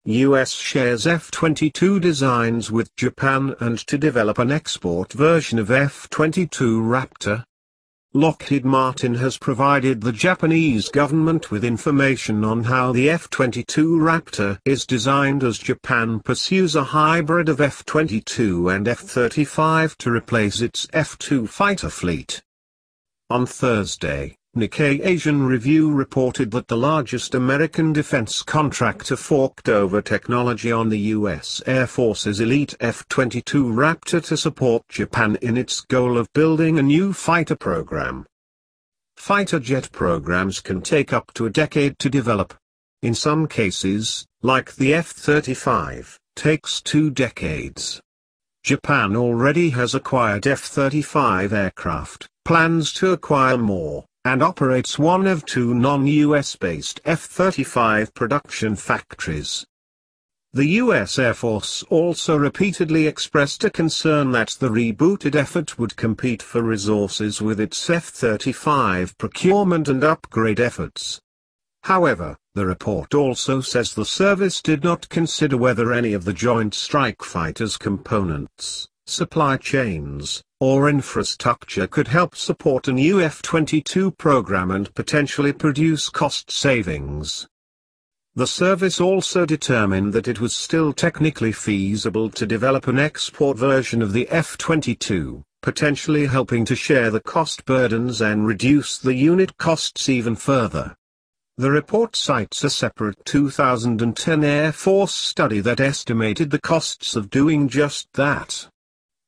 US shares F-22 designs with Japan and to develop an export version of F-22 Raptor. Lockheed Martin has provided the Japanese government with information on how the F-22 Raptor is designed as Japan pursues a hybrid of F-22 and F-35 to replace its F-2 fighter fleet. On Thursday, Nikkei Asian Review reported that the largest American defense contractor forked over technology on the U.S. Air Force's elite F-22 Raptor to support Japan in its goal of building a new fighter program. Fighter jet programs can take up to a decade to develop. In some cases, like the F-35, takes 2 decades. Japan already has acquired F-35 aircraft, plans to acquire more, and operates one of 2 non-US based F-35 production factories. The US Air Force also repeatedly expressed a concern that the rebooted effort would compete for resources with its F-35 procurement and upgrade efforts. However, the report also says the service did not consider whether any of the Joint Strike Fighter's components, supply chains, or infrastructure could help support a new F-22 program and potentially produce cost savings. The service also determined that it was still technically feasible to develop an export version of the F-22, potentially helping to share the cost burdens and reduce the unit costs even further. The report cites a separate 2010 Air Force study that estimated the costs of doing just that.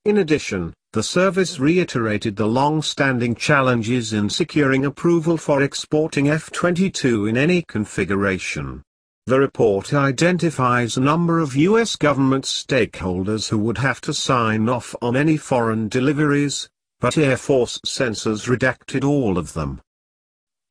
In addition, the service reiterated the long-standing challenges in securing approval for exporting F-22 in any configuration. The report identifies a number of U.S. government stakeholders who would have to sign off on any foreign deliveries, but Air Force censors redacted all of them.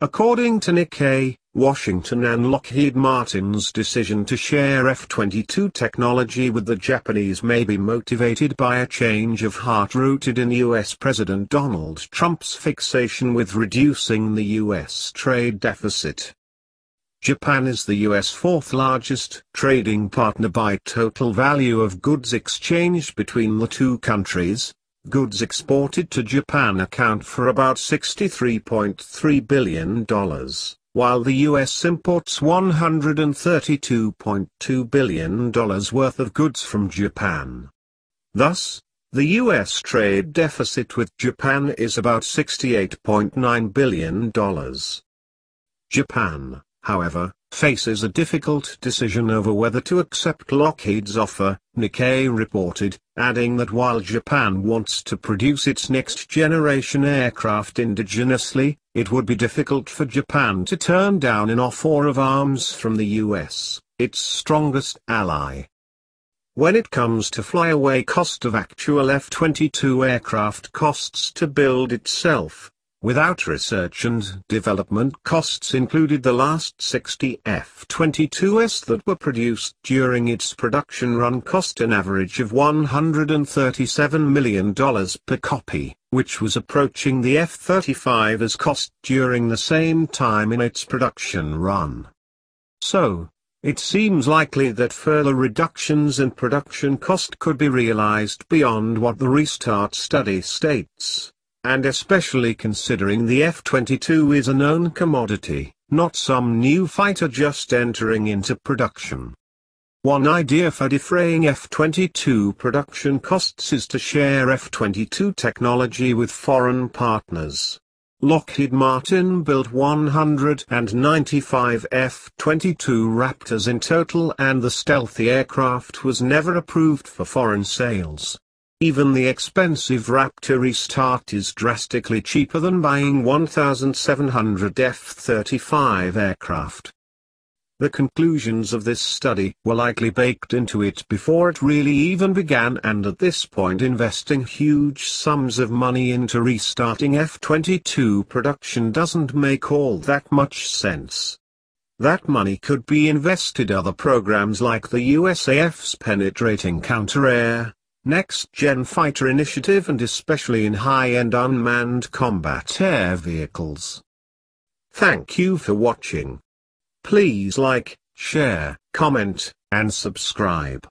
According to Nikkei, Washington and Lockheed Martin's decision to share F-22 technology with the Japanese may be motivated by a change of heart rooted in U.S. President Donald Trump's fixation with reducing the U.S. trade deficit. Japan is the U.S. 4th largest trading partner by total value of goods exchanged between the 2 countries. Goods exported to Japan account for about $63.3 billion, while the U.S. imports $132.2 billion worth of goods from Japan. Thus, the U.S. trade deficit with Japan is about $68.9 billion. Japan, however, faces a difficult decision over whether to accept Lockheed's offer, Nikkei reported, adding that while Japan wants to produce its next-generation aircraft indigenously, it would be difficult for Japan to turn down an offer of arms from the US, its strongest ally. When it comes to flyaway cost of actual F-22 aircraft costs to build itself, without research and development costs included the last 60 F-22s that were produced during its production run cost an average of $137 million per copy, which was approaching the F-35's cost during the same time in its production run. So, it seems likely that further reductions in production cost could be realized beyond what the restart study states. And especially considering the F-22 is a known commodity, not some new fighter just entering into production. One idea for defraying F-22 production costs is to share F-22 technology with foreign partners. Lockheed Martin built 195 F-22 Raptors in total, and the stealthy aircraft was never approved for foreign sales. Even the expensive Raptor restart is drastically cheaper than buying 1,700 F-35 aircraft. The conclusions of this study were likely baked into it before it really even began, and at this point investing huge sums of money into restarting F-22 production doesn't make all that much sense. That money could be invested in other programs like the USAF's Penetrating Counter-Air, Next-Gen Fighter Initiative, and especially in high-end unmanned combat air vehicles. Thank you for watching. Please like, share, comment, and subscribe.